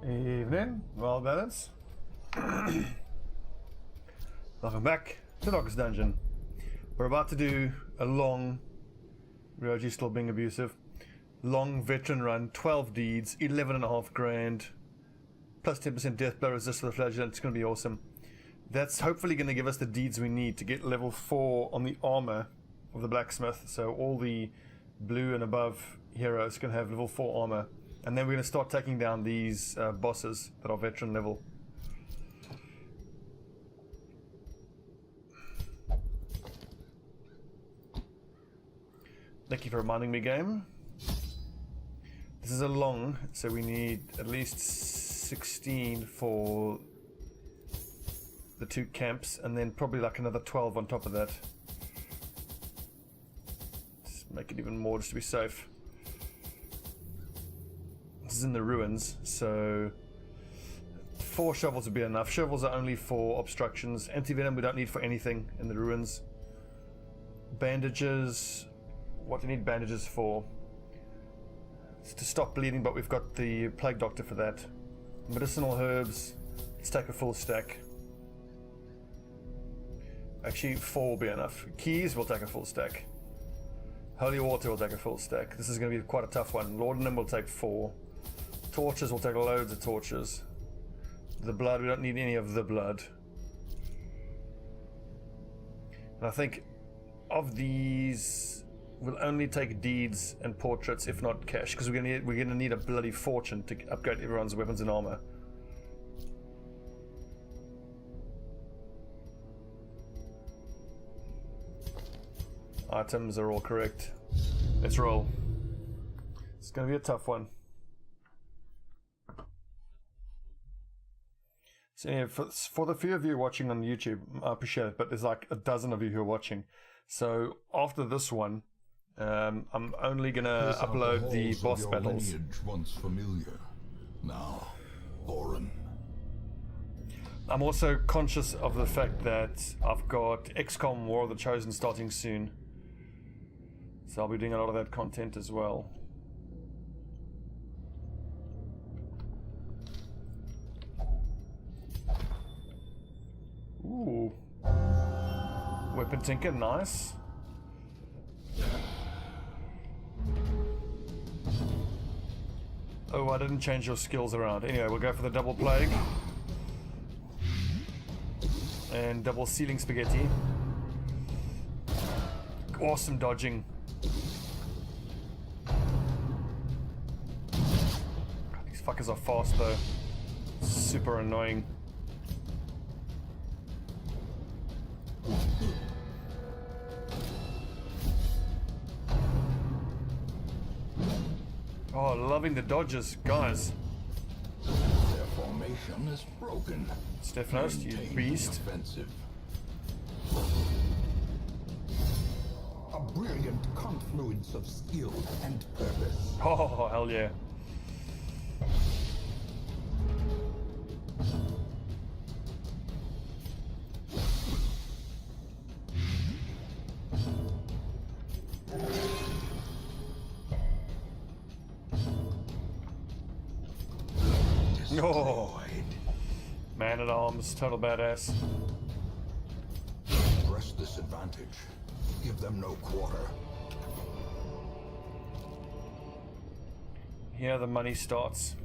Evening, well balanced. Welcome back to Doc's Dungeon. We're about to do a long, Ryoji's still being abusive, long veteran run, 12 deeds, 11.5 grand, plus 10% death blow resist for the flagellant. It's going to be awesome. That's hopefully going to give us the deeds we need to get level 4 on the armor of the blacksmith. So all the blue and above heroes can have level 4 armor. And then we're going to start taking down these bosses that are veteran level. Thank you for reminding me, game. This is a long, so we need at least 16 for the 2 camps, and then probably like another 12 on top of that. Just make it even more just to be safe. This is in the ruins, so 4 shovels would be enough. Shovels are only for obstructions. Anti-venom we don't need for anything in the ruins. Bandages, what do you need bandages for? It's to stop bleeding, but we've got the plague doctor for that. Medicinal herbs, let's take a full stack. Actually 4 will be enough. Keys will take a full stack. Holy water will take a full stack. This is going to be quite a tough one. Laudanum will take 4. Torches will take loads of torches. The blood, we don't need any of the blood. And I think of these, we'll only take deeds and portraits, if not cash, because we're gonna need a bloody fortune to upgrade everyone's weapons and armor. Items are all correct. Let's roll. It's gonna be a tough one. So yeah, for the few of you watching on YouTube, I appreciate it, but there's like a dozen of you who are watching. So after this one, I'm only gonna upload the boss battles. Once familiar, now foreign. I'm also conscious of the fact that I've got XCOM War of the Chosen starting soon, so I'll be doing a lot of that content as well. Ooh. Weapon Tinker, nice. Oh, I didn't change your skills around. Anyway, we'll go for the double plague. And double sealing spaghetti. Awesome dodging. God, these fuckers are fast though. Super annoying. Oh, loving the dodges, guys. Their formation is broken. Stephanos, you beast. Offensive. A brilliant confluence of skill and purpose. Oh, hell yeah. Oh, man at arms, total badass. Press this advantage. Give them no quarter. Here the money starts.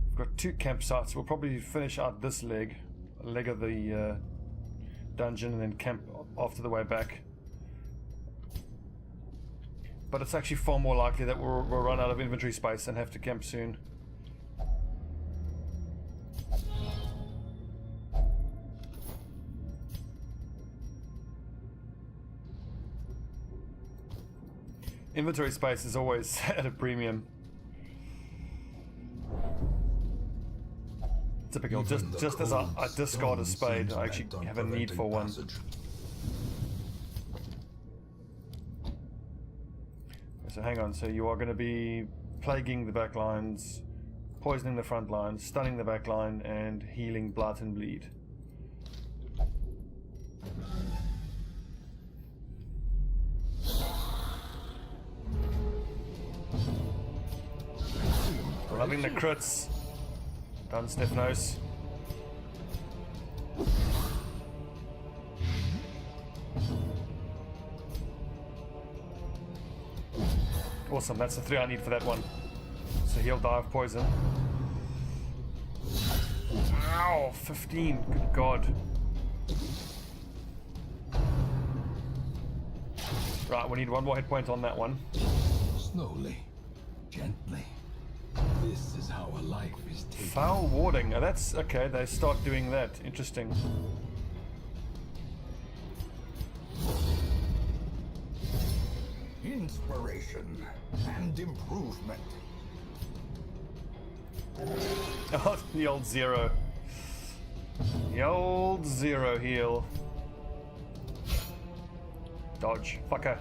We've got 2 campsites. We'll probably finish out this leg of the dungeon, and then camp after the way back. But it's actually far more likely that we'll run out of inventory space and have to camp soon. Inventory space is always at a premium. Typical. Just as I discard a spade, I actually have a need for one. So hang on, so you are going to be plaguing the back lines, poisoning the front lines, stunning the back line, and healing blight and bleed. Loving the crits. Done, Stephanos. Awesome, that's the 3 I need for that one. So he'll die of poison. Ow, 15, good god. Right, we need 1 more hit point on that one. Slowly, gently. This is how a life is taken. Foul warding, oh, that's okay, they start doing that. Interesting. Inspiration and improvement. Oh, the old 0. The old 0 heal. Dodge. Fucker.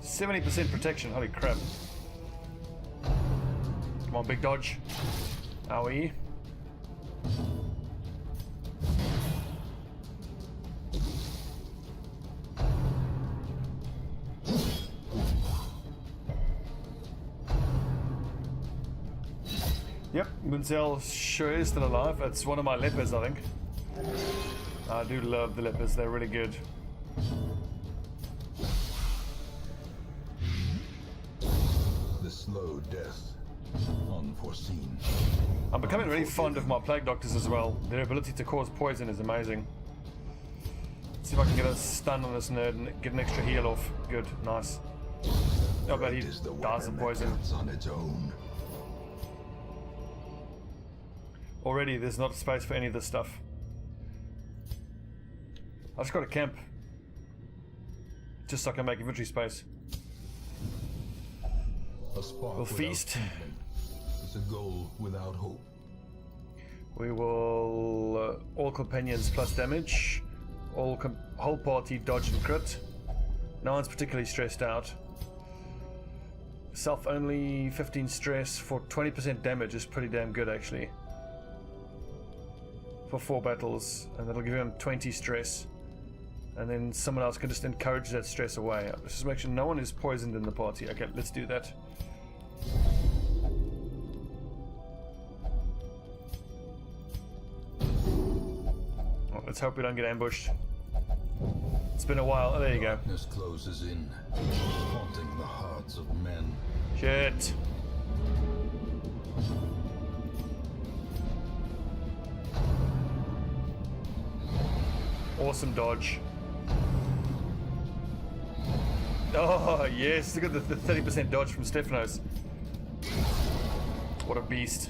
70% protection, holy crap. Come on, big dodge. Owie. Yep, Munzel sure is still alive. It's one of my lepers, I think. I do love the lepers, they're really good. The slow death, unforeseen. I'm becoming really fond of my plague doctors as well. Their ability to cause poison is amazing. Let's see if I can get a stun on this nerd and get an extra heal off. Good, nice. I bet he dies of poison. On its own. Already, there's not space for any of this stuff. I just got to camp. Just so I can make inventory space. A spark We'll without feast. kindling is a goal without hope. We will all companions plus damage. Whole party dodge and crit. No one's particularly stressed out. Self only 15 stress for 20% damage is pretty damn good actually. For 4 battles, and that'll give him 20 stress. And then someone else can just encourage that stress away. Let's just make sure no one is poisoned in the party. Okay, let's do that. Well, let's hope we don't get ambushed. It's been a while. Oh, there you go. Darkness closes in, haunting the hearts of men. Shit. Awesome dodge. Oh, yes. Look at the 30% dodge from Stephanos. What a beast.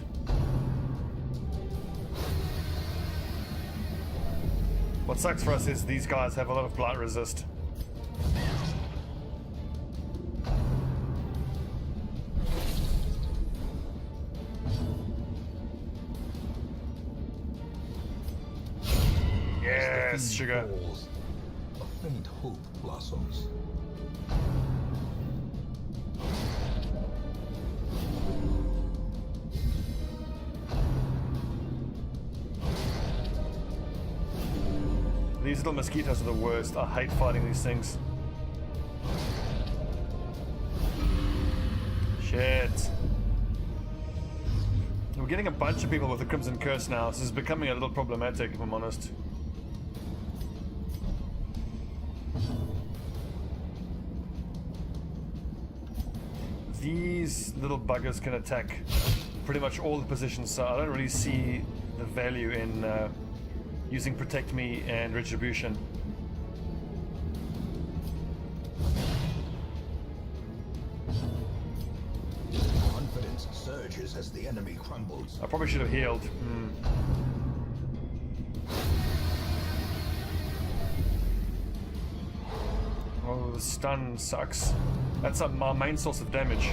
What sucks for us is these guys have a lot of blight resist. Yes, sugar. Falls, a faint hope blossoms. These little mosquitoes are the worst. I hate fighting these things. Shit. We're getting a bunch of people with the Crimson Curse now. This is becoming a little problematic, if I'm honest. These little buggers can attack pretty much all the positions, so I don't really see the value in using Protect Me and Retribution. Confidence surges as the enemy crumbles. I probably should have healed. Oh, the stun sucks. That's my main source of damage.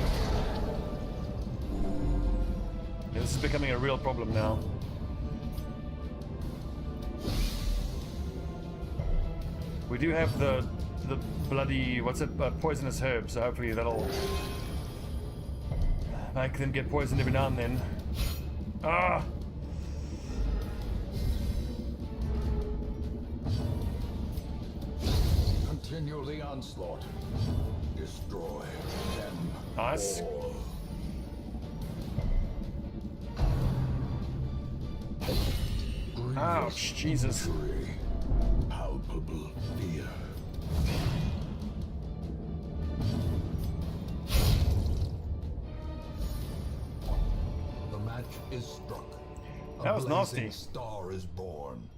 Yeah, this is becoming a real problem now. We do have the bloody, what's it, poisonous herb, so hopefully that'll make them get poisoned every now and then. Ah! Continue the onslaught. Destroy them Nice. all. Ouch, Jesus. Misery, palpable fear. The match is struck. That was A nasty. blazing star is born.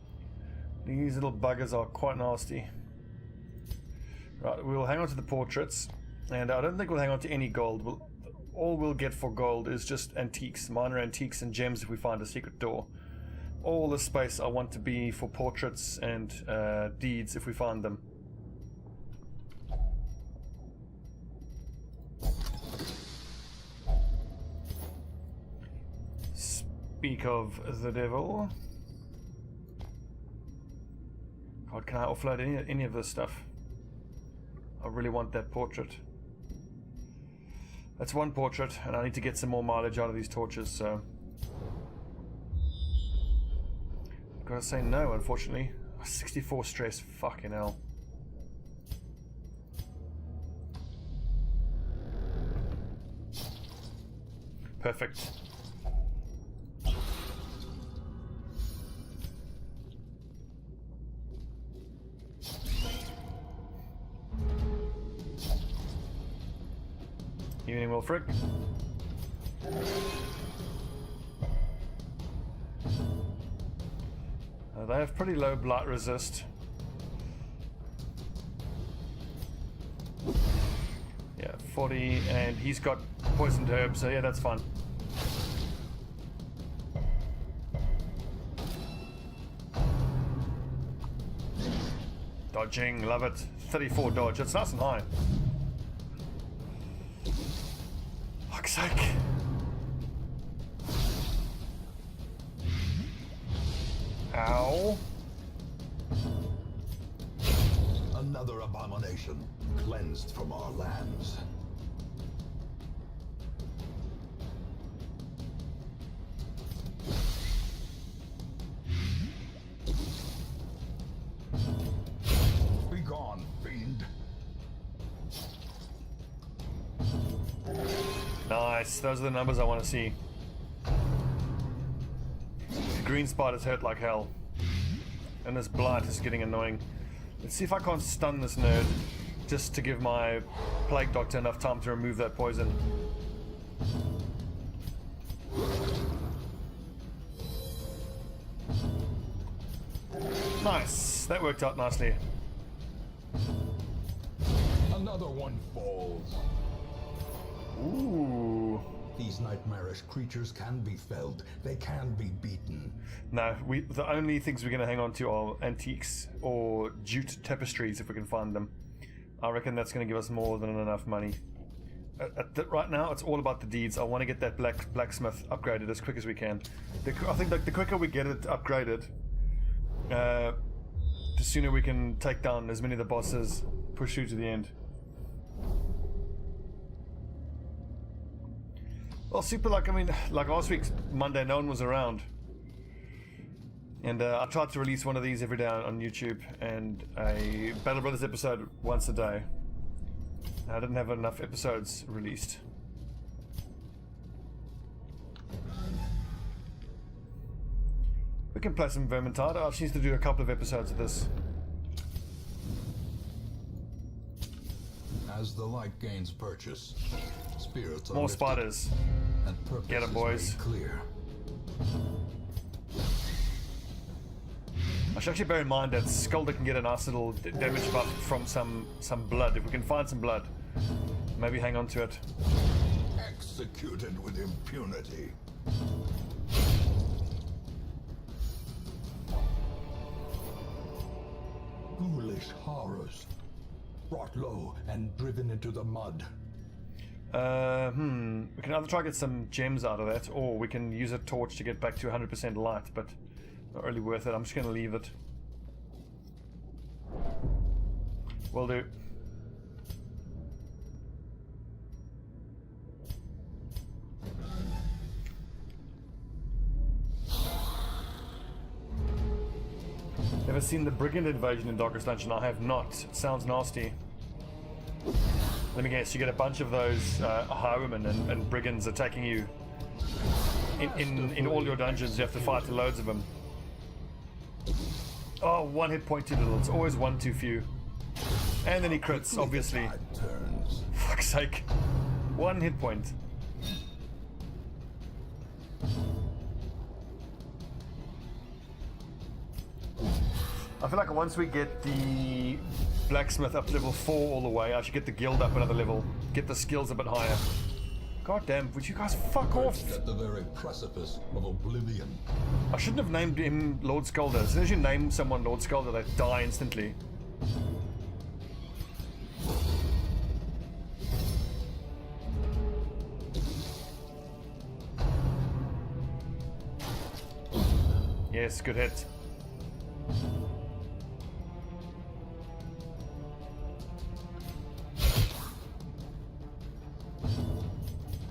These little buggers are quite nasty. Right, we'll hang on to the portraits, and I don't think we'll hang on to any gold. All we'll get for gold is just antiques, minor antiques and gems if we find a secret door. All the space I want to be for portraits and deeds if we find them. Speak of the devil. God, can I offload any of this stuff? I really want that portrait. That's one portrait, and I need to get some more mileage out of these torches, so... I've got to say no, unfortunately. 64 stress, fucking hell. Perfect. Evening, Wilfric. They have pretty low blight resist. Yeah, 40, and he's got poisoned herbs, so yeah, that's fine. Dodging, love it. 34 dodge, it's nice and high. Fuck's sake. Ow. Another abomination cleansed from our lands. Be gone, fiend. Nice, those are the numbers I want to see. The green spiders hurt like hell. And this blight is getting annoying. Let's see if I can't stun this nerd, just to give my plague doctor enough time to remove that poison. Nice, that worked out nicely. Another one falls. Ooh. These nightmarish creatures can be felled. They can be beaten. No, the only things we're going to hang on to are antiques or jute tapestries if we can find them. I reckon that's going to give us more than enough money. Right now, it's all about the deeds. I want to get that blacksmith upgraded as quick as we can. I think the quicker we get it upgraded, the sooner we can take down as many of the bosses, push through to the end. Well, super, like last week, Monday, no one was around. And I tried to release one of these every day on YouTube, and a Battle Brothers episode once a day. I didn't have enough episodes released. We can play some Vermintide. I just need to do a couple of episodes of this. As the light gains purchase, spirits are More lifted, spiders. and purpose Get 'em, is boys. made clear. I should actually bear in mind that Skulder can get a nice little damage buff from some blood. If we can find some blood, maybe hang on to it. Executed with impunity. Ghoulish horrors, brought low and driven into the mud. We can either try to get some gems out of that, or we can use a torch to get back to 100% light, but not really worth it. I'm just going to leave it. Will do. Ever seen the Brigand invasion in Darkest Dungeon? I have not. It sounds nasty. Let me guess, you get a bunch of those highwaymen and brigands attacking you. In all your dungeons, you have to fight loads of them. Oh, 1 hit point too little. It's always 1 too few. And then he crits, obviously. Turns. Fuck's sake. 1 hit point. I feel like once we get the blacksmith up to level 4 all the way, I should get the guild up another level. Get the skills a bit higher. God damn, would you guys fuck off? At the very precipice of oblivion. I shouldn't have named him Lord Scolder. As soon as you name someone Lord Scolder, they die instantly. Yes, good hit.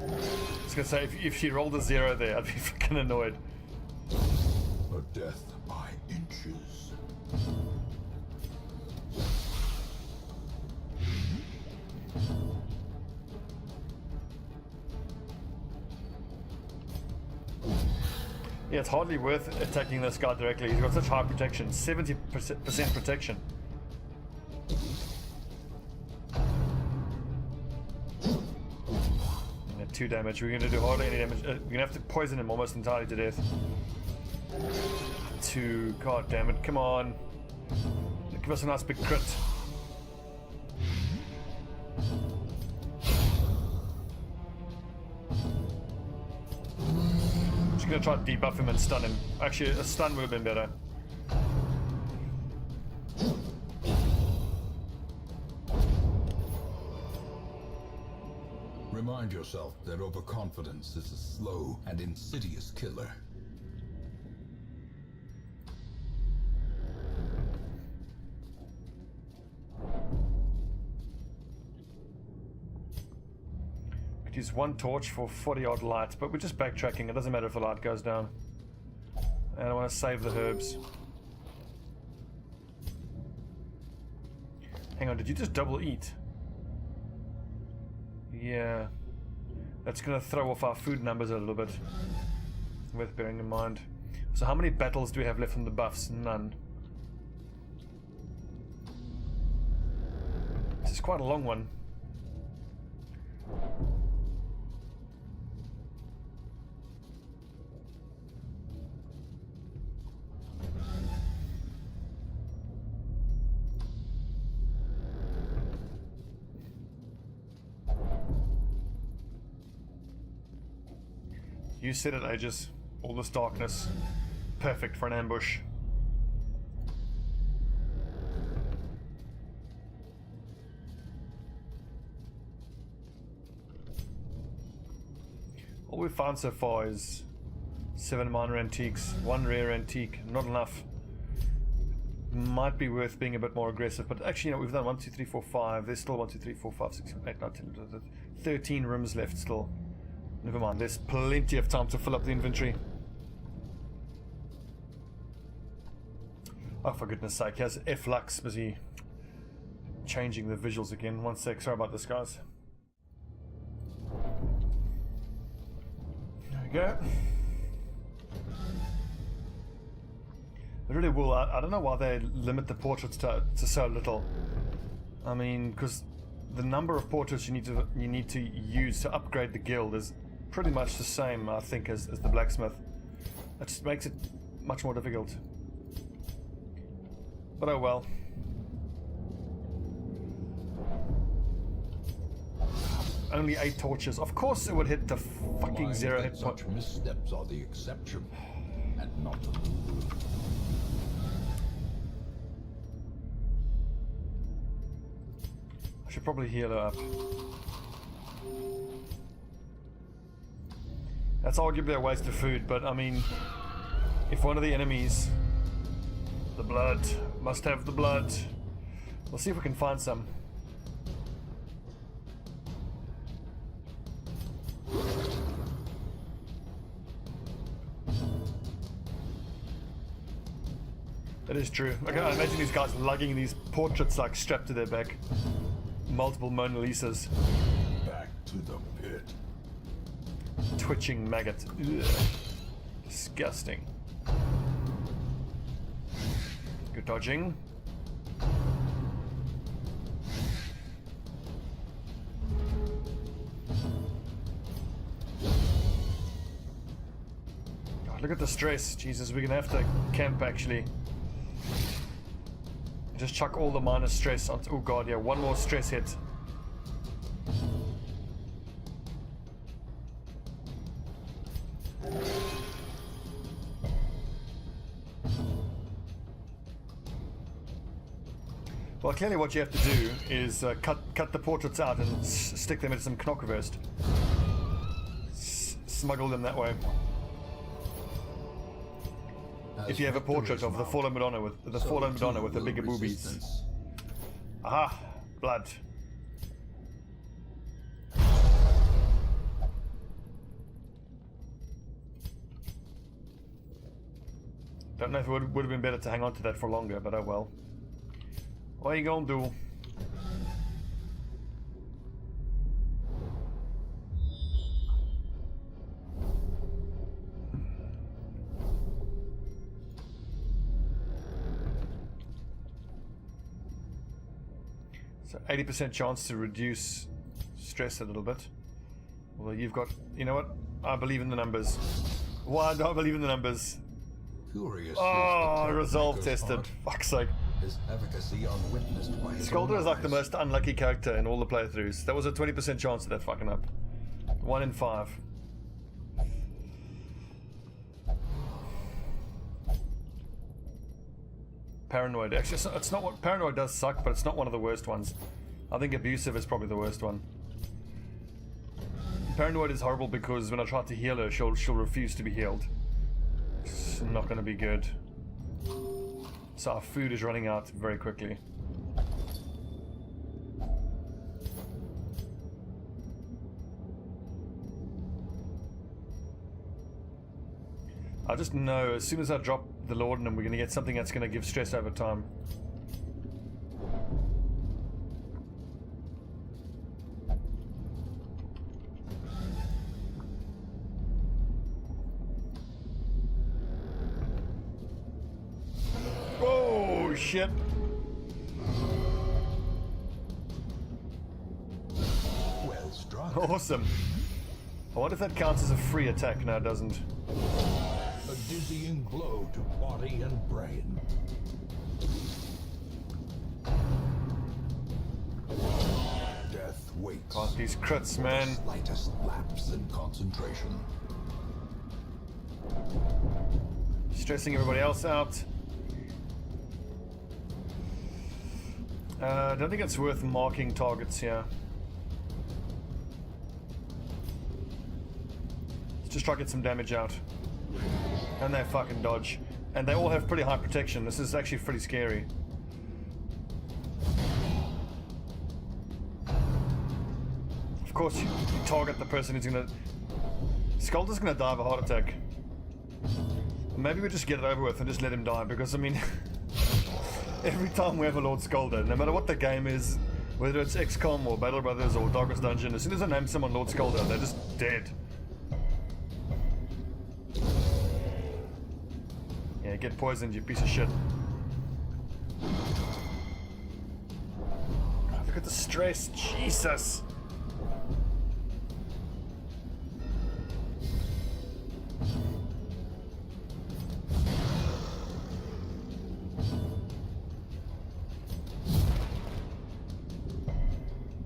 I was gonna say, if she rolled a 0 there, I'd be fucking annoyed. A death by inches. Yeah, it's hardly worth attacking this guy directly. He's got such high protection, 70% protection. Yeah, 2 damage. We're gonna do hardly any damage. We're gonna have to poison him almost entirely to death. 2. God damn it! Come on, give us a nice big crit. I'm gonna try to debuff him and stun him. Actually, a stun would have been better. Remind yourself that overconfidence is a slow and insidious killer. Could use 1 torch for 40 odd light, but we're just backtracking. It doesn't matter if the light goes down. And I want to save the herbs. Hang on, did you just double eat? Yeah. That's going to throw off our food numbers a little bit. Worth bearing in mind. So how many battles do we have left on the buffs? None. This is quite a long one. You said it, Aegis. All this darkness. Perfect for an ambush. All we've found so far is 7 minor antiques, 1 rare antique. Not enough. Might be worth being a bit more aggressive, but actually, you know, we've done 1, 2, 3, 4, 5. There's still 1, 2, 3, 4, 5, 6, 7, 8, 9, 10, 13 rooms left still. Never mind, there's plenty of time to fill up the inventory. Oh, for goodness sake, he has F-Lux busy changing the visuals again. 1 sec, sorry about this, guys. There we go. They really will. I don't know why they limit the portraits to so little. I mean, because the number of portraits you need to use to upgrade the guild is pretty much the same, I think, as the blacksmith. That just makes it much more difficult. But oh well. Only 8 torches. Of course it would hit the fucking 0 hit point. Such missteps are the exception, and not the rule. I should probably heal her up. That's arguably a waste of food, but I mean, if one of the enemies, the blood, must have the blood. We'll see if we can find some. That is true. Okay, I imagine these guys lugging these portraits like strapped to their back. Multiple Mona Lisas. Back to the pit. Twitching maggot. Ugh. Disgusting. Good dodging. God, look at the stress. Jesus, we're gonna have to camp actually. Just chuck all the minus stress on. Oh god, yeah, one more stress hit. Well, clearly what you have to do is cut the portraits out and stick them into some knockerverst. Smuggle them that way. If you have a portrait of the fallen Madonna with the bigger boobies. Aha, blood. Don't know if it would have been better to hang on to that for longer, but oh well. What are you gonna do? So 80% chance to reduce stress a little bit. Well, you've got, you know what? I believe in the numbers. Why do I believe in the numbers? Curious. Oh, resolve tested. Fuck's sake. His efficacy unwitnessed by his Scolder own is like the eyes. most unlucky character in all the playthroughs. That was a 20% chance of that fucking up. 1 in 5. Paranoid. Actually, it's not what paranoid does suck, but it's not one of the worst ones. I think abusive is probably the worst one. Paranoid is horrible because when I try to heal her, she'll refuse to be healed. It's not going to be good. So our food is running out very quickly. I just know as soon as I drop the laudanum, we're going to get something that's going to give stress over time. Oh shit! Well struck. Awesome. I wonder if that counts as a free attack. No, it doesn't. A dizzying blow to body and brain. Death waits. God, these crits, man. Slightest lapse in concentration. Stressing everybody else out. I don't think it's worth marking targets here. Let's just try to get some damage out. And they fucking dodge. And they all have pretty high protection. This is actually pretty scary. Of course, you target the person who's gonna... Scolder's gonna die of a heart attack. Maybe we just get it over with and just let him die, because I mean... every time we have a Lord Scolder, no matter what the game is, whether it's XCOM or Battle Brothers or Darkest Dungeon, as soon as I name someone Lord Scolder, they're just dead. Yeah, get poisoned, you piece of shit. God, look at the stress, Jesus!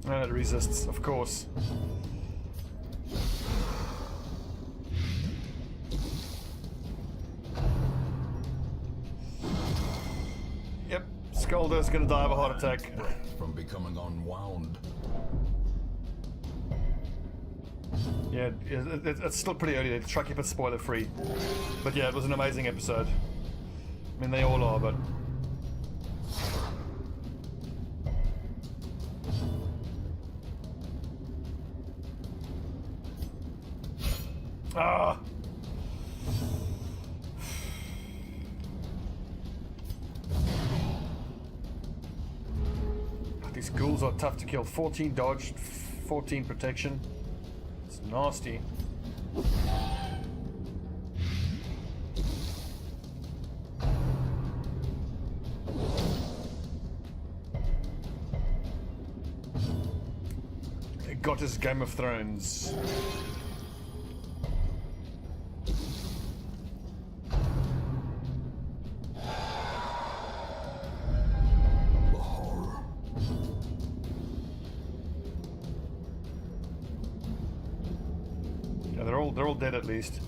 And it resists, of course. Yep, Scolder's gonna die of a heart attack. From becoming unwound. Yeah, it's still pretty early. Try to keep it spoiler free. But yeah, it was an amazing episode. I mean, they all are, but... Ah! These ghouls are tough to kill. 14 dodge, 14 protection. It's nasty. got his Game of Thrones. The horror. Yeah, they're all dead at least.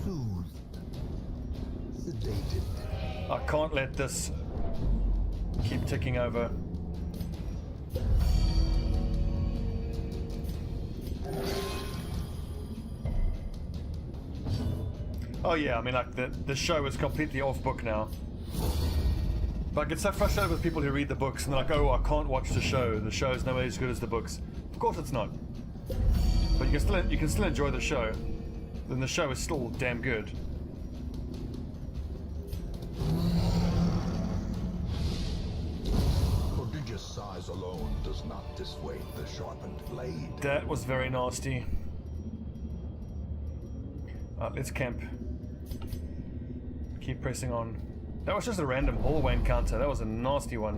Soothed. Sedated. I can't let this keep ticking over. Oh yeah, I mean, like, the show is completely off book now. But I get so frustrated with people who read the books and they're like, oh, I can't watch the show. The show is no way as good as the books. Of course it's not. But you can still enjoy the show. Then the show is still damn good. Prodigious size alone does not dissuade the sharpened blade. That was very nasty. Let's camp. Keep pressing on. That was just a random hallway encounter. That was a nasty one.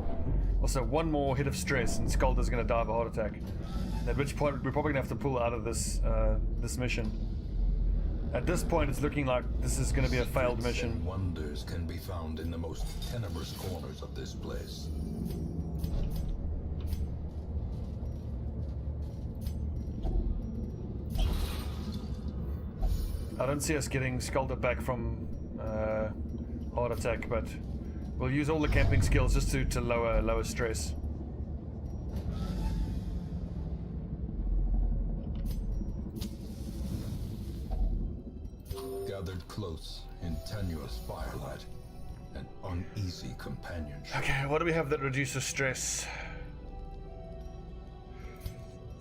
Also, one more hit of stress and Skulder's gonna die of a heart attack. At which point we're probably gonna have to pull out of this this mission. At this point, it's looking like this is gonna be a failed mission. Wonders can be found in the most tenebrous corners of this place. I don't see us getting Skulder back from heart attack, but we'll use all the camping skills just to lower stress. Gathered close in tenuous firelight, an uneasy companionship. Okay, what do we have that reduces stress?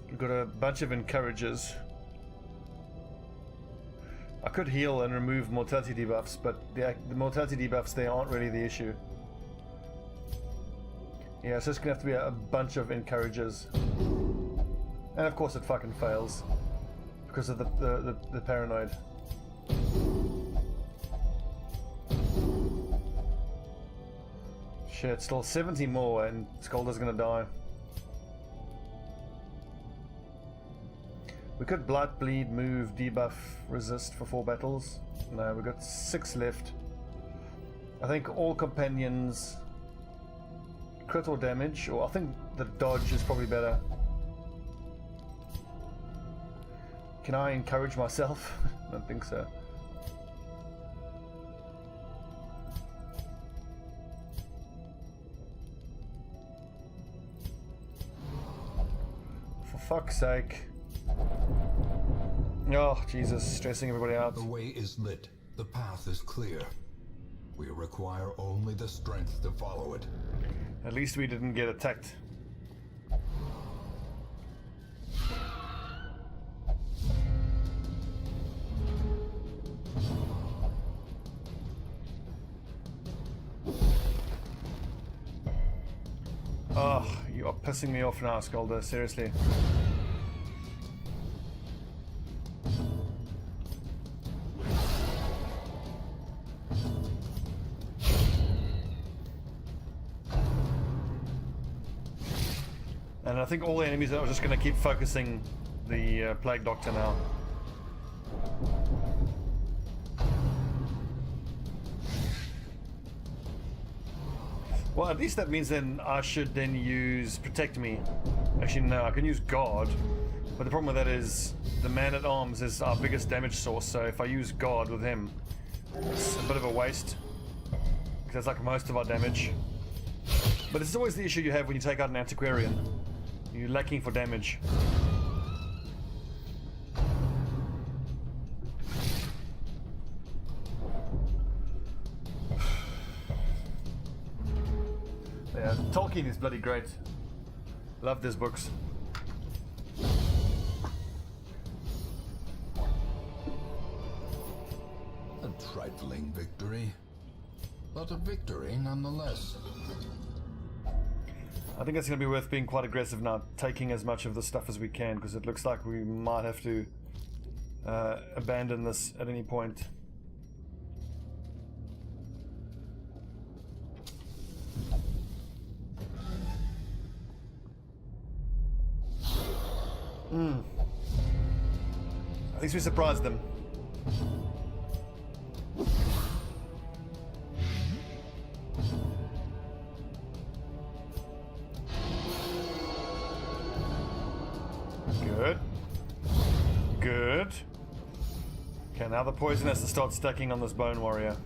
We've got a bunch of encourages. I could heal and remove mortality debuffs, but the mortality debuffs, they aren't really the issue. Yeah, so it's gonna have to be a bunch of encourages. And of course it fucking fails. Because of the paranoid. Shit, still 70 more and Skulder's gonna die. We could blight, bleed, move, debuff, resist for 4 battles. No, we've got 6 left. I think all companions crit or damage, or I think the dodge is probably better. Can I encourage myself? I don't think so. For fuck's sake. Oh, Jesus, stressing everybody out. The way is lit. The path is clear. We require only the strength to follow it. At least we didn't get attacked. Oh, you are pissing me off now, Skulder, seriously. And I think all the enemies are just going to keep focusing the Plague Doctor now. Well, at least that means then I should then use Protect Me. Actually, no, I can use Guard. But the problem with that is the Man-at-Arms is our biggest damage source, so if I use Guard with him, it's a bit of a waste. Because that's like most of our damage. But this is always the issue you have when you take out an Antiquarian. You're lacking for damage. Yeah, Tolkien is bloody great. Love these books. A trifling victory. but a victory nonetheless. I think it's going to be worth being quite aggressive now, taking as much of the stuff as we can, because it looks like we might have to abandon this at any point. At least we surprised them. Good. Good. Okay, now the poison has to start stacking on this bone warrior.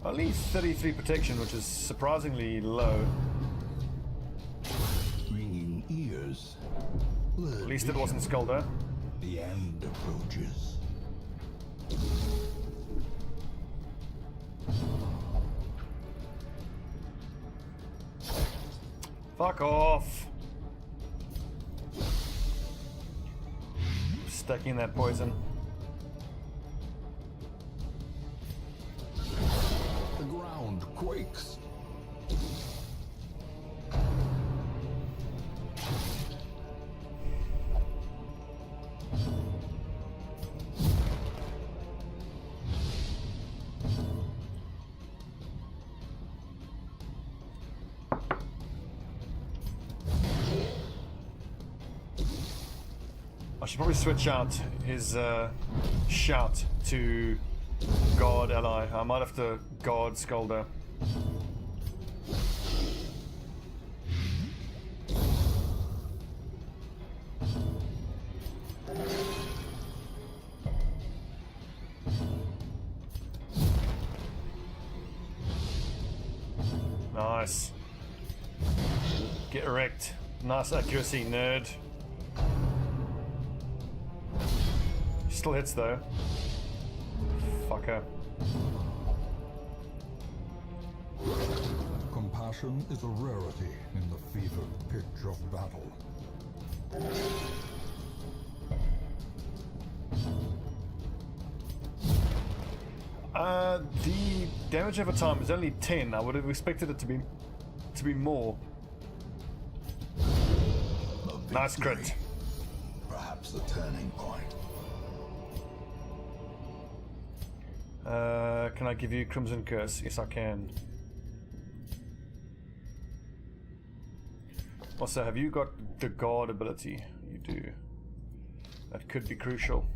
At least 33 protection, which is surprisingly low. Ringing ears. At least it wasn't Skulder. The end approaches. Fuck off. Stacking that poison. The ground quakes. I should probably switch out his shout to guard ally. I might have to guard Skulder. Nice. Get wrecked. Nice accuracy, nerd. Still hits though. Fucker. Compassion is a rarity in the fevered pitch of battle. The damage over time is only 10. I would have expected it to be more. Nice crit. Perhaps the turning point. Can I give you Crimson Curse? Yes, I can. Also, have you got the guard ability? You do. That could be crucial.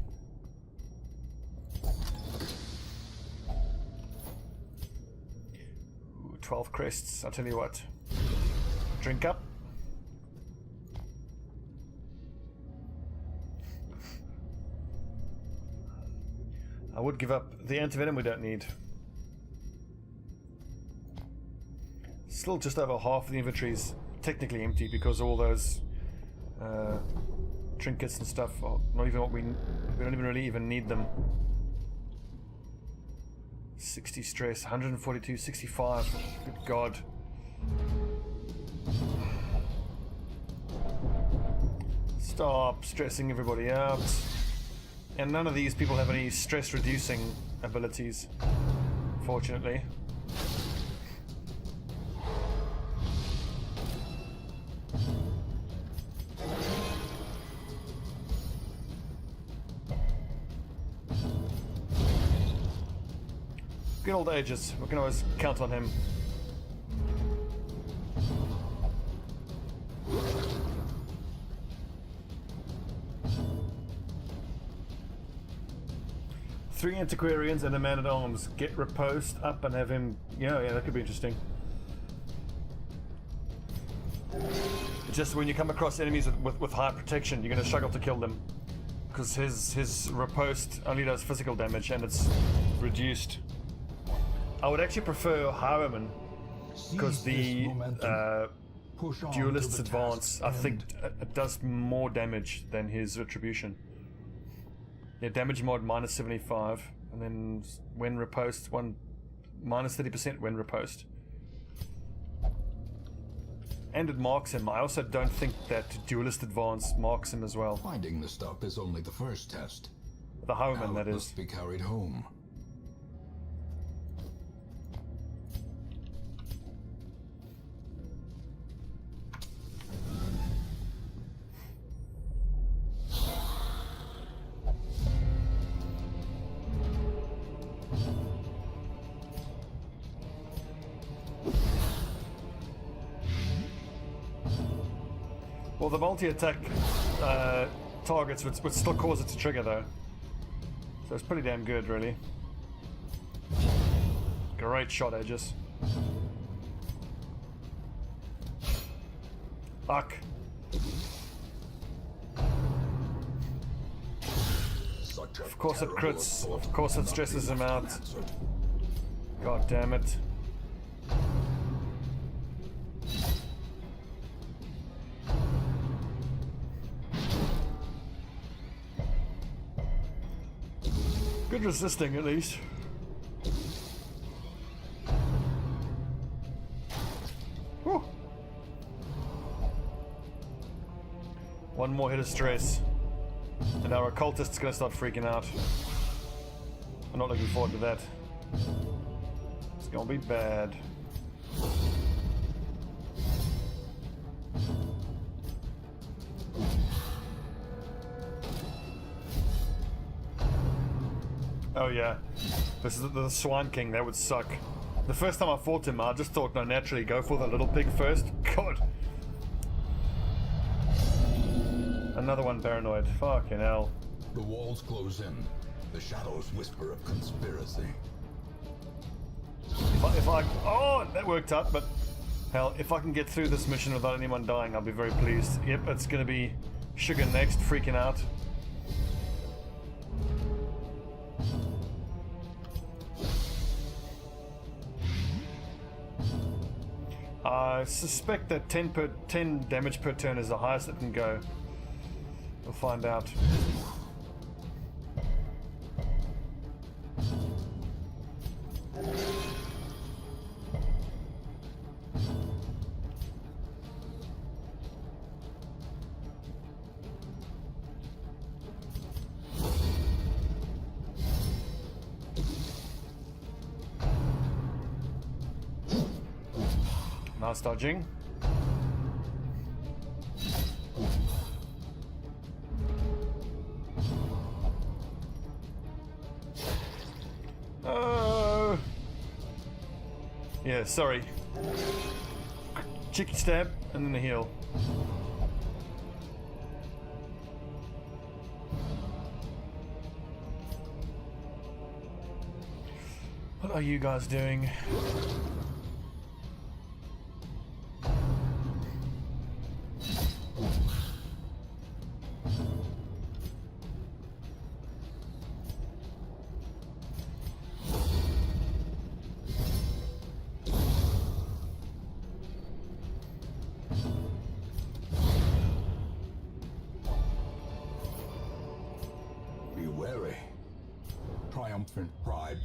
Ooh, 12 crests. I'll tell you what. Drink up. I would give up the antivenom we don't need. Still just over half of the inventory is technically empty because all those trinkets and stuff are not even what we don't even really even need them. 60 stress, 142, 65. Good God. Stop stressing everybody out. And none of these people have any stress-reducing abilities, fortunately. Good old Aegis. We can always count on him. Three antiquarians and a man-at-arms. Get riposte up and have him... Yeah, that could be interesting. Just when you come across enemies with high protection, you're going to struggle to kill them. Because his riposte only does physical damage and it's reduced. I would actually prefer Highwayman, because the Duelist's Advance, I think, it does more damage than his Retribution. Yeah, damage mod minus 75, and then when riposte, minus 30% when riposte. And it marks him. I also don't think that Duelist Advance marks him as well. Finding the stuff is only the first test. The Highwayman, Now that it is. must be carried home. Well, the multi-attack targets would still cause it to trigger though. So it's pretty damn good, really. Great shot, Aegis. Fuck. Of course it crits. Of course it stresses him out. God damn it. Good resisting, at least. Whew. One more hit of stress. And our occultist's gonna start freaking out. I'm not looking forward to that. It's gonna be bad. Oh yeah, this is the Swan King. That would suck. The first time I fought him, I just thought, no, naturally go for the little pig first. God. Another one paranoid. Fucking hell. The walls close in. The shadows whisper of conspiracy. If I oh, that worked out. But hell, if I can get through this mission without anyone dying, I'll be very pleased. Yep, it's gonna be Sugar next, freaking out. I suspect that 10 damage per turn is the highest it can go. We'll find out. Nice dodging. Oh. Yeah, sorry. Cheeky stab and then a heal. What are you guys doing?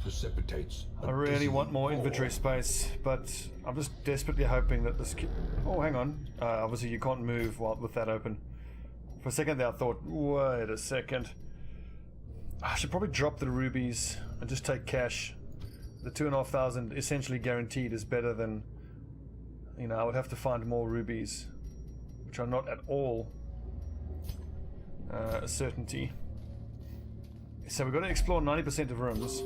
Precipitates. I really want more inventory space, but I'm just desperately hoping that this... Oh, hang on. Obviously you can't move while with that open. For a second there I thought, wait a second. I should probably drop the rubies and just take cash. The 2,500 essentially guaranteed is better than... You know, I would have to find more rubies, which are not at all a certainty. So we've got to explore 90% of rooms.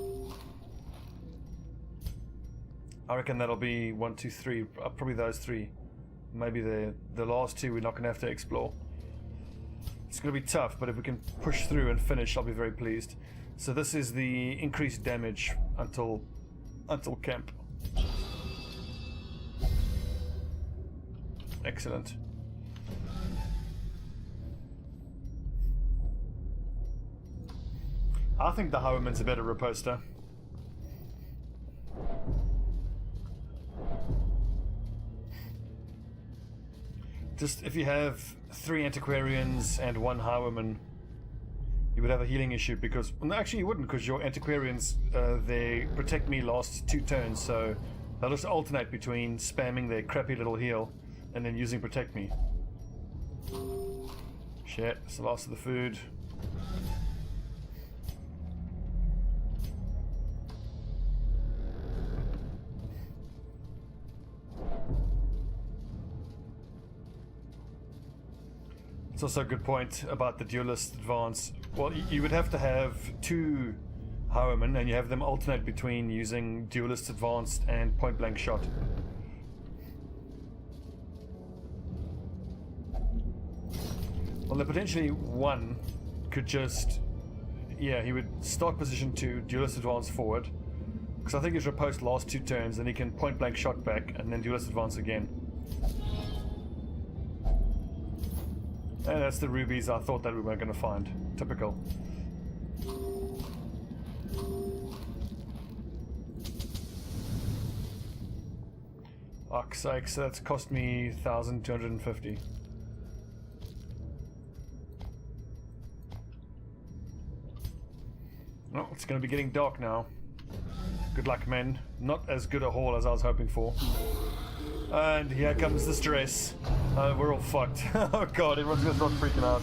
I reckon that'll be 1, 2, 3, probably those 3. Maybe the last 2 we're not going to have to explore. It's going to be tough, but if we can push through and finish, I'll be very pleased. So this is the increased damage until camp. Excellent. I think the Howerman's a better riposter. Just if you have 3 antiquarians and 1 Howerman, you would have a healing issue because... Well, actually you wouldn't, because your antiquarians, they protect me lasts 2 turns, so they'll just alternate between spamming their crappy little heal and then using protect me. Shit, it's the last of the food. It's also a good point about the duelist advance. Well, you would have to have 2 Howermen and you have them alternate between using duelist advanced and point blank shot. Although potentially one could just... Yeah, he would start position 2, duelist advance forward. Because I think he's riposte last 2 turns, then he can point blank shot back, and then duelist advance again. And that's the rubies I thought that we weren't going to find. Typical. Fuck's sake, so that's cost me 1,250. Oh, it's going to be getting dark now. Good luck, men. Not as good a haul as I was hoping for. And here comes the stress. We're all fucked. Oh god, everyone's going to start freaking out.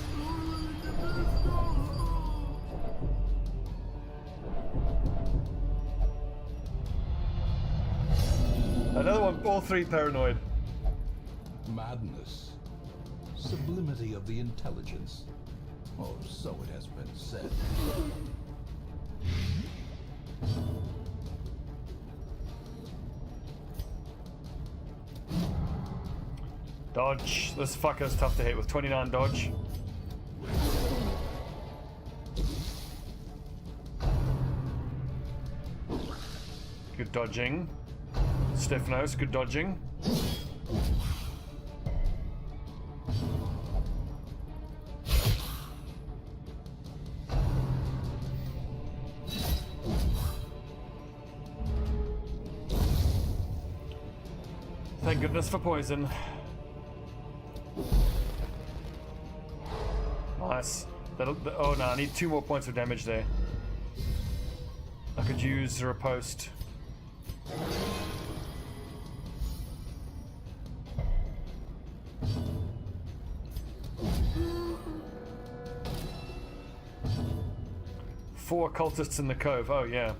Another one, all 3 paranoid. Madness. Sublimity of the intelligence. Oh, so it has been said. Dodge. This fucker's tough to hit with 29 dodge. Good dodging. Stephanos, good dodging. Thank goodness for poison. Nice. Oh no, I need 2 more points of damage there. I could use a riposte. Four cultists in the cove. Oh yeah,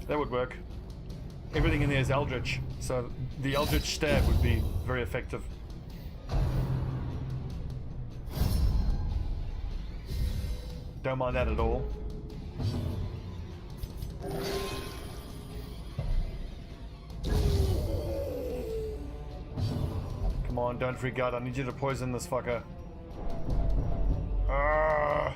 that would work. Everything in there is eldritch, so the eldritch stab would be very effective. Don't mind that at all. Come on, don't freak out. I need you to poison this fucker. Ah.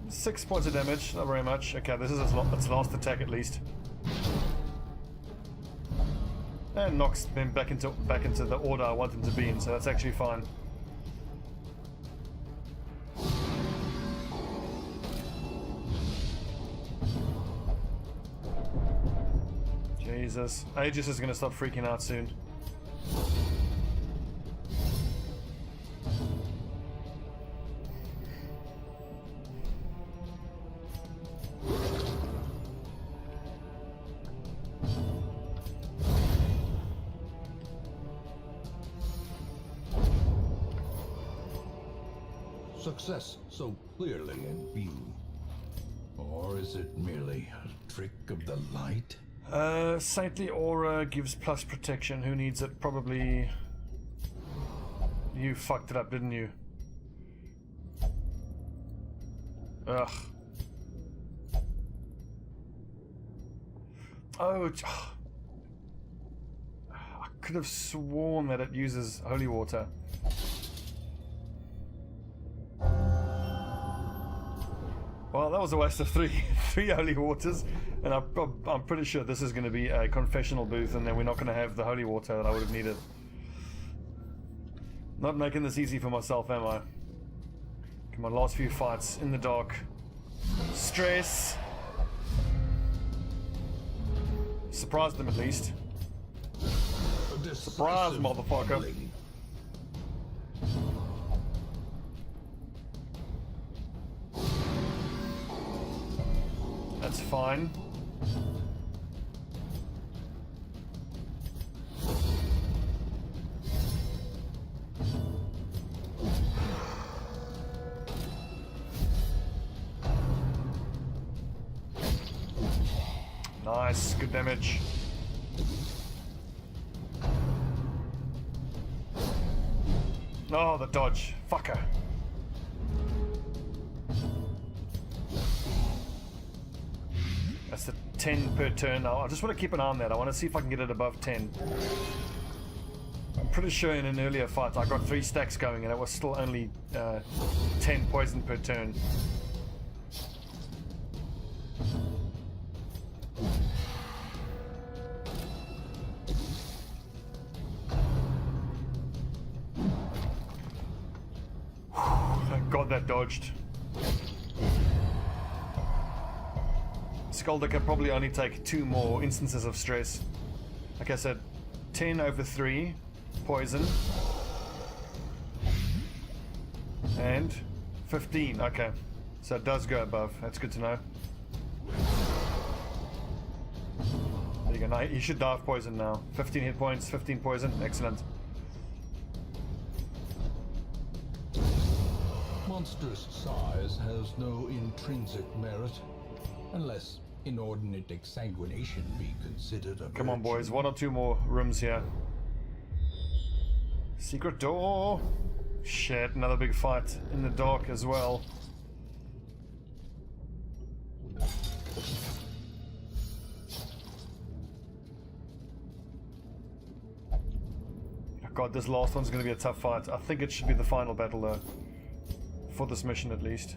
Six points of damage, not very much. Okay, this is its last attack at least. And knocks them back into the order I want them to be in, so that's actually fine. Jesus. Aegis is gonna start freaking out soon. Success so clearly in view. Or is it merely a trick of the light? Saintly aura gives plus protection. Who needs it? Probably... You fucked it up, didn't you? Ugh. Oh, I could have sworn that it uses holy water. Well, that was a waste of three holy waters, and I'm pretty sure this is going to be a confessional booth, and then we're not going to have the holy water that I would have needed. Not making this easy for myself, am I? Come on, last few fights in the dark. Stress. Surprised them at least. Surprise, motherfucker. That's fine. Nice, good damage. Oh, the dodge. Fucker. That's the 10 per turn now. I just want to keep an eye on that. I want to see if I can get it above 10. I'm pretty sure in an earlier fight I got 3 stacks going and it was still only 10 poison per turn. Thank God that dodged. Skulder can probably only take 2 more instances of stress. Like I said, 10 over 3 poison and 15. Okay, so it does go above. That's good to know. There you go. Now he should die of poison now. 15 hit points, 15 poison. Excellent. Monstrous size has no intrinsic merit, unless inordinate exsanguination be considered a Come on, virtue. boys. 1 or 2 more rooms here. Secret door. Shit, another big fight in the dark as well. Oh God, this last one's going to be a tough fight. I think it should be the final battle though. For this mission at least.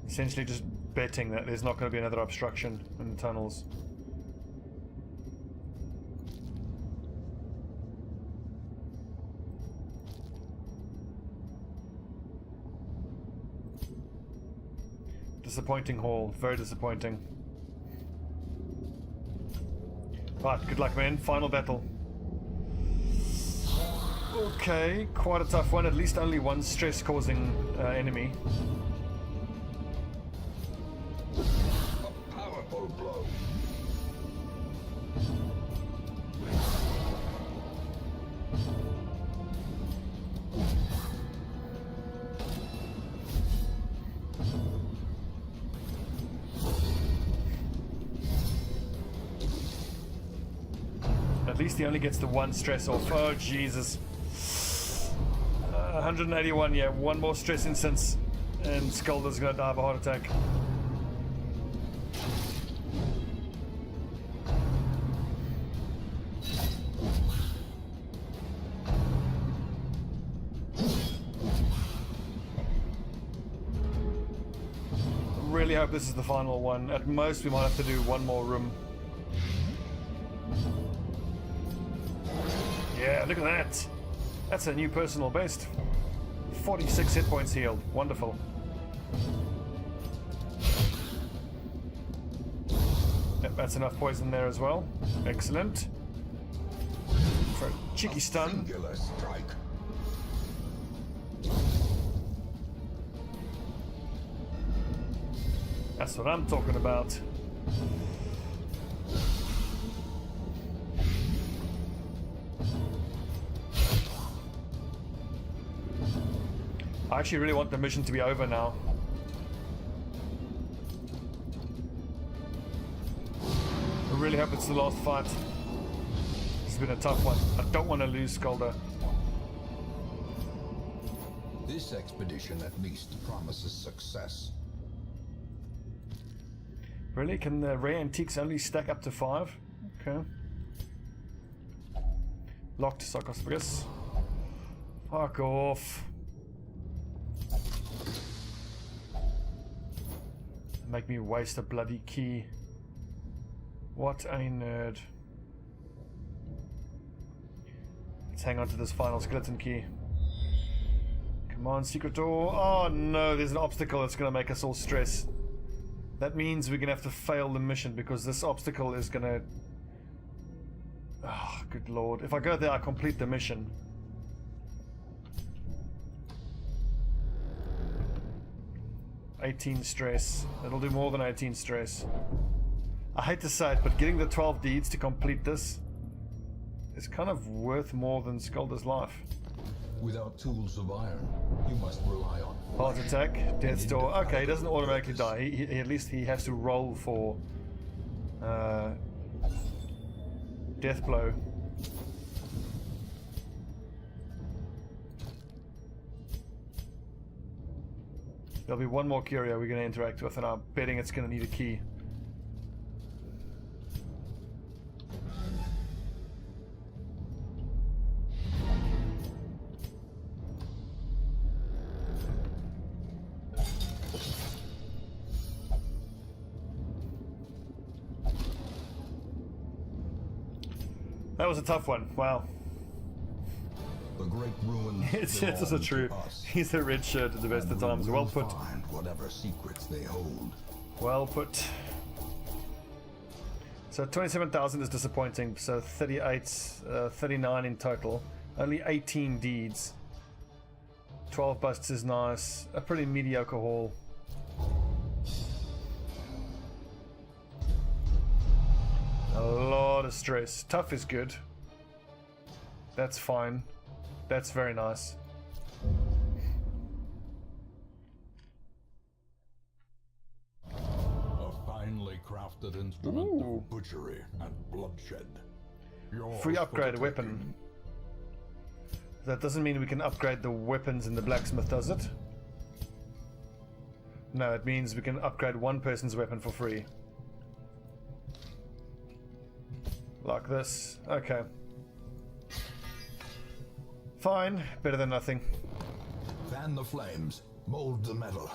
Essentially just betting that there's not going to be another obstruction in the tunnels. Disappointing haul, very disappointing. Right, good luck, man. Final battle. Okay, quite a tough one. At least only one stress-causing enemy. A powerful blow. At least he only gets the one stress off. Oh, Jesus. 181, yeah. One more stress instance and Skulder's gonna die of a heart attack. Really hope this is the final one. At most we might have to do one more room. Yeah, look at that. That's a new personal best. 46 hit points healed. Wonderful. Yep, that's enough poison there as well. Excellent. For a cheeky stun. Singular strike. That's what I'm talking about. I actually really want the mission to be over now. I really hope it's the last fight. This has been a tough one. I don't want to lose Skulder. This expedition at least promises success. Really? Can the rare antiques only stack up to 5? Okay. Locked sarcophagus. Fuck off. Make me waste a bloody key. What a nerd. Let's hang on to this final skeleton key. Come on, secret door. Oh no, there's an obstacle that's going to make us all stress. That means we're going to have to fail the mission because this obstacle is going to... Oh, good lord. If I go there, I complete the mission. $18 stress. It'll do more than 18 stress. I hate to say it, but getting the 12 deeds to complete this is kind of worth more than Skulder's life. Without tools of iron, you must rely on Heart attack, death's door. Okay, he doesn't automatically die. He at least he has to roll for Death blow. There'll be one more curio we're going to interact with, and I'm betting it's going to need a key. That was a tough one. Wow. The great ruins It's belong also to true. us, He's a red shirt at the best of and times. we Well will put. find whatever secrets they hold. Well put. So 27,000 is disappointing. So 38, 39 in total. Only 18 deeds. 12 busts is nice. A pretty mediocre haul. A lot of stress. Tough is good. That's fine. That's very nice. A finely crafted instrument of butchery and bloodshed. Yours Free for upgrade the weapon. taking. That doesn't mean we can upgrade the weapons in the blacksmith, does it? No, it means we can upgrade one person's weapon for free. Like this. Okay. Fine. Better than nothing. Fan the flames, mold the metal.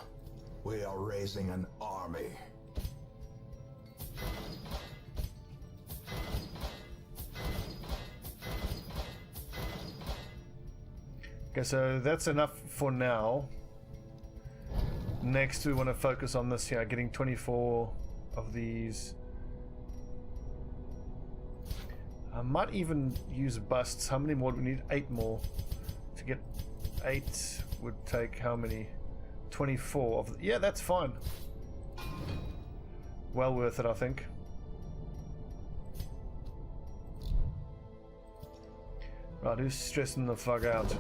We are raising an army. Okay, so that's enough for now. Next, we want to focus on this here, getting 24 of these. I might even use busts. How many more do we need? 8 more. To get 8 would take how many? 24 of. Yeah, that's fine. Well worth it, I think. Right, who's stressing the fuck out?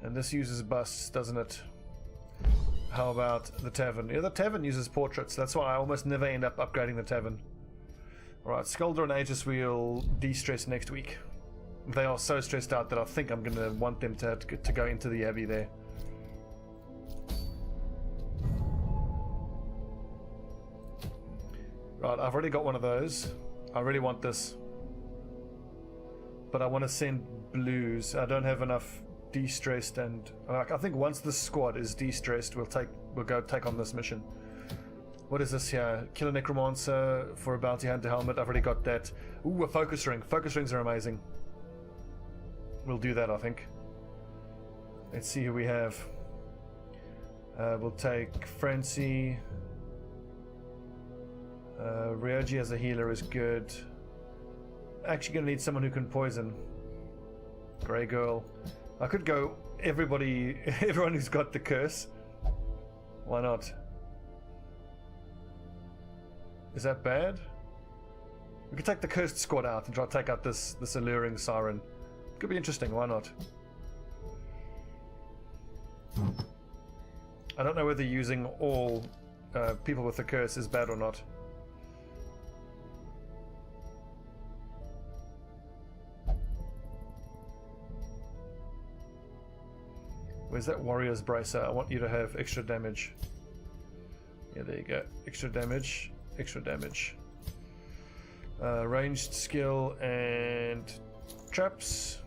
And this uses busts, doesn't it? How about the tavern? Yeah, the tavern uses portraits. That's why I almost never end up upgrading the tavern. Alright, Skulder and Aegis we'll de-stress next week. They are so stressed out that I think I'm going to want them to go into the Abbey there. Right, I've already got one of those. I really want this. But I want to send blues. I don't have enough de-stressed, and I think once this squad is de-stressed, we'll go take on this mission. What is this here? Kill a necromancer for a bounty hunter helmet. I've already got that. Ooh, a focus ring. Focus rings are amazing. We'll do that, I think. Let's see who we have. We'll take Francie. Ryoji as a healer is good. Actually gonna need someone who can poison. Grey girl. I could go everyone who's got the curse. Why not? Is that bad? We could take the cursed squad out and try to take out this alluring siren. Could be interesting, why not? I don't know whether using all people with the curse is bad or not. Where's that warrior's bracer? I want you to have extra damage. Yeah, there you go. Extra damage. Extra damage. Ranged skill and traps.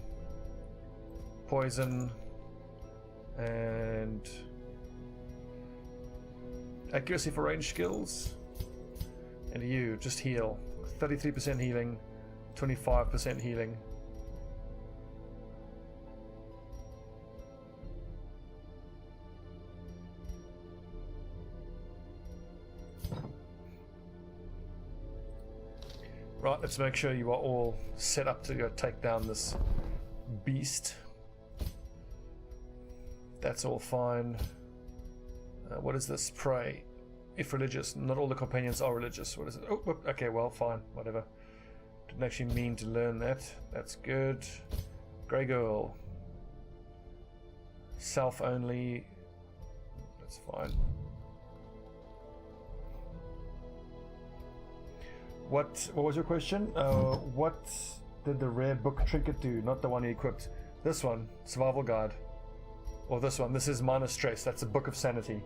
Poison. And accuracy for ranged skills. And you, just heal. 33% healing. 25% healing. Right, let's make sure you are all set up to go take down this beast. That's all fine. What is this? Pray. If religious. Not all the companions are religious. What is it? Oh, okay, well, fine. Whatever. Didn't actually mean to learn that. That's good. Grey girl. Self only. That's fine. What was your question? What did the rare book trinket do? Not the one he equipped. This one, survival guide. Or this one. This is minus stress. That's a book of sanity.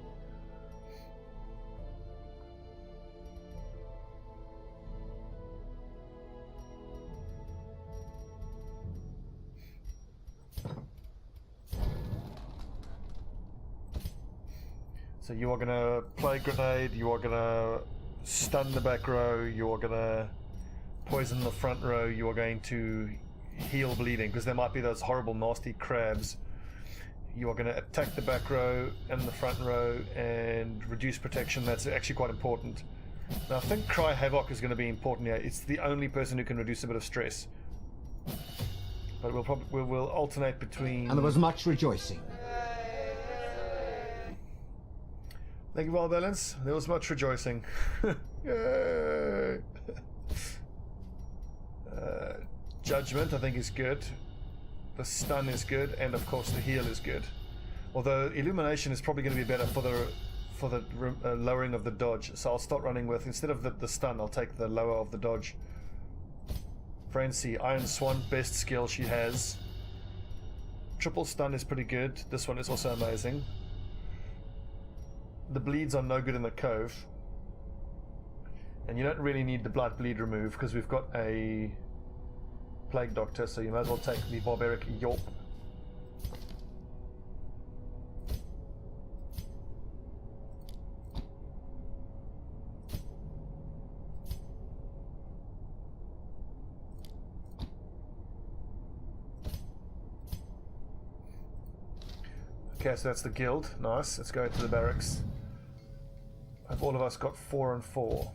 So you are gonna play grenade, you are gonna stun the back row, you are gonna poison the front row, you are going to heal bleeding, because there might be those horrible nasty crabs. You are gonna attack the back row and the front row and reduce protection. That's actually quite important. Now I think Cry Havoc is gonna be important here. It's the only person who can reduce a bit of stress. But we'll alternate between... And there was much rejoicing. Thank you, Wild Balance. There was much rejoicing. Yay! Judgment, I think, is good. The stun is good, and of course the heal is good. Although illumination is probably going to be better for the lowering of the dodge. So I'll start running with, instead of the stun, I'll take the lower of the dodge. Frenzy, Iron Swan, best skill she has. Triple stun is pretty good. This one is also amazing. The bleeds are no good in the cove, and you don't really need the blood bleed remove because we've got a plague doctor, so you might as well take the barbaric yelp. Okay, so that's the guild. Nice. Let's go into the barracks. Have all of us got 4 and 4?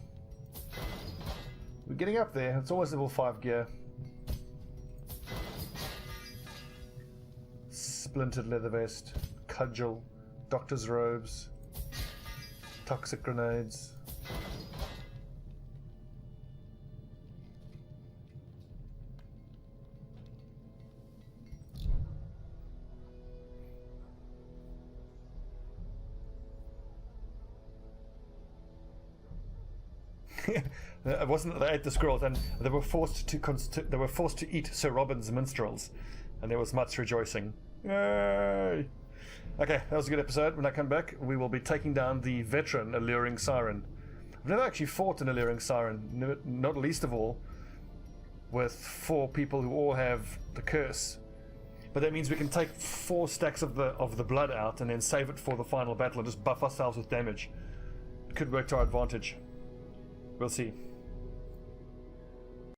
We're getting up there. It's always level 5 gear. Splintered leather vest, cudgel, doctor's robes, toxic grenades. It wasn't that they ate the squirrels, and they were forced to eat Sir Robin's minstrels, and there was much rejoicing. Yay! Okay, that was a good episode. When I come back, we will be taking down the veteran Alluring Siren. I've never actually fought an Alluring Siren, not least of all with 4 people who all have the curse. But that means we can take 4 stacks of the blood out and then save it for the final battle and just buff ourselves with damage. It could work to our advantage. We'll see.